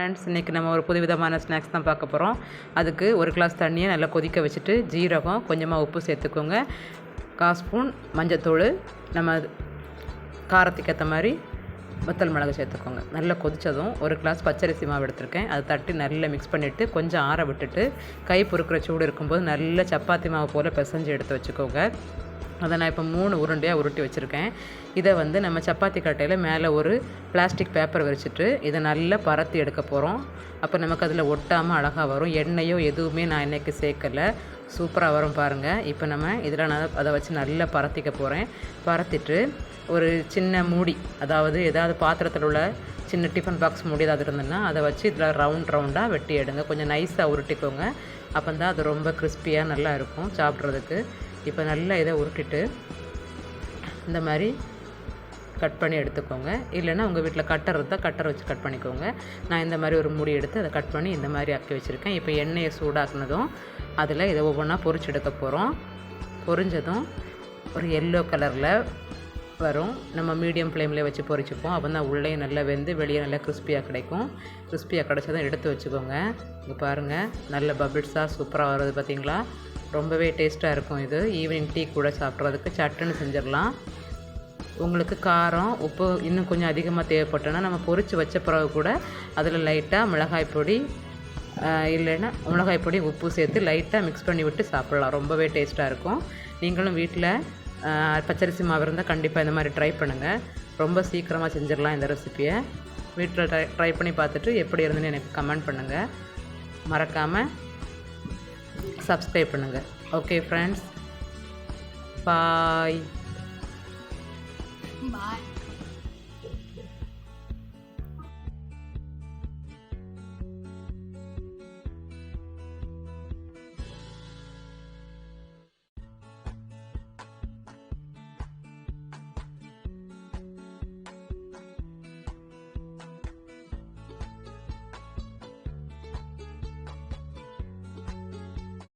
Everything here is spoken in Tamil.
ஃப்ரெண்ட்ஸ், இன்றைக்கி நம்ம ஒரு புதுவிதமான ஸ்நாக்ஸ் தான் பார்க்க போகிறோம். அதுக்கு ஒரு கிளாஸ் தண்ணியை நல்லா கொதிக்க வச்சுட்டு ஜீரகம், கொஞ்சமாக உப்பு சேர்த்துக்கோங்க. 1/4 ஸ்பூன் மஞ்சத்தூள், நம்ம காரத்துக்கு ஏற்ற மாதிரி வத்தல் மிளகு சேர்த்துக்கோங்க. நல்லா கொதித்ததும் ஒரு கிளாஸ் பச்சரிசி மாவு எடுத்திருக்கேன். அதை தட்டி நல்லா மிக்ஸ் பண்ணிவிட்டு கொஞ்சம் ஆற விட்டுட்டு கை பொறுக்கிற சூடு இருக்கும்போது நல்ல சப்பாத்தி மாவு போல் பிசைஞ்சு எடுத்து வச்சுக்கோங்க. அதை நான் இப்போ 3 உருண்டையாக உருட்டி வச்சுருக்கேன். இதை நம்ம சப்பாத்தி கட்டையில் மேலே ஒரு பிளாஸ்டிக் பேப்பர் விரிச்சிட்டு இதை நல்லா பரத்தி எடுக்க போகிறோம். அப்போ நமக்கு அதில் ஒட்டாமல் அழகாக வரும். எண்ணெயோ எதுவுமே நான் இன்றைக்கி சேர்க்கலை. சூப்பராக வரும் பாருங்கள். இப்போ இதில் நான் அதை வச்சு நல்லா பரத்திக்க போகிறேன். பரத்திட்டு ஒரு சின்ன மூடி, அதாவது ஏதாவது பாத்திரத்தில் உள்ள சின்ன டிஃபன் பாக்ஸ் மூடி ஏதாவது இருந்ததுன்னா அதை வச்சு இதில் ரவுண்டாக வெட்டி எடுங்க. கொஞ்சம் நைஸாக உருட்டிக்கோங்க. அப்போ தான் அது ரொம்ப கிறிஸ்பியாக நல்லா இருக்கும் சாப்பிட்றதுக்கு. இப்போ நல்லா இதை உருட்டிட்டு இந்த மாதிரி கட் பண்ணி எடுத்துக்கோங்க. இல்லைன்னா உங்கள் வீட்டில் கட்டர் இருந்தால் கட்டர் வச்சு கட் பண்ணிக்கோங்க. நான் இந்த மாதிரி ஒரு மூடி எடுத்து அதை கட் பண்ணி இந்த மாதிரி ஆக்கி வச்சுருக்கேன். இப்போ எண்ணெயை சூடாக்குனதும் அதில் இதை ஒவ்வொன்றா பொரிச்சு எடுக்க போகிறோம். பொரிஞ்சதும் ஒரு எல்லோ கலரில் வரும். நம்ம மீடியம் ஃப்ளேமில் வச்சு பொரிச்சுப்போம். அப்போ தான் உள்ளே நல்லா வெந்து வெளியே நல்லா கிறிஸ்பியாக கிடைக்கும். கிறிஸ்பியாக கிடைச்சதும் எடுத்து வச்சுக்கோங்க. இங்கே பாருங்கள், நல்ல பபிள்ஸாக சூப்பராக வருது பார்த்தீங்களா? ரொம்பவே டேஸ்ட்டாக இருக்கும். இது ஈவினிங் டீ கூட சாப்பிட்றதுக்கு சட்டுன்னு செஞ்சிடலாம். உங்களுக்கு காரம் உப்பு இன்னும் கொஞ்சம் அதிகமாக தேவைப்பட்டோன்னா நம்ம பொரித்து வச்ச பிறகு கூட அதில் லைட்டாக மிளகாய் பொடி இல்லைன்னா மிளகாய் பொடி உப்பு சேர்த்து லைட்டாக மிக்ஸ் பண்ணி விட்டு சாப்பிட்லாம். ரொம்பவே டேஸ்ட்டாக இருக்கும். நீங்களும் வீட்டில் பச்சரிசி மாவு இருந்தால் கண்டிப்பாக இந்த மாதிரி ட்ரை பண்ணுங்கள். ரொம்ப சீக்கிரமாக செஞ்சிடலாம் இந்த ரெசிப்பியை. வீட்டில் ட்ரை பண்ணி பார்த்துட்டு எப்படி இருந்துன்னு எனக்கு கமெண்ட் பண்ணுங்கள். மறக்காமல் சப்ஸ்கிரைப் பண்ணுங்கள். ஓகே ஃப்ரெண்ட்ஸ், பாய்.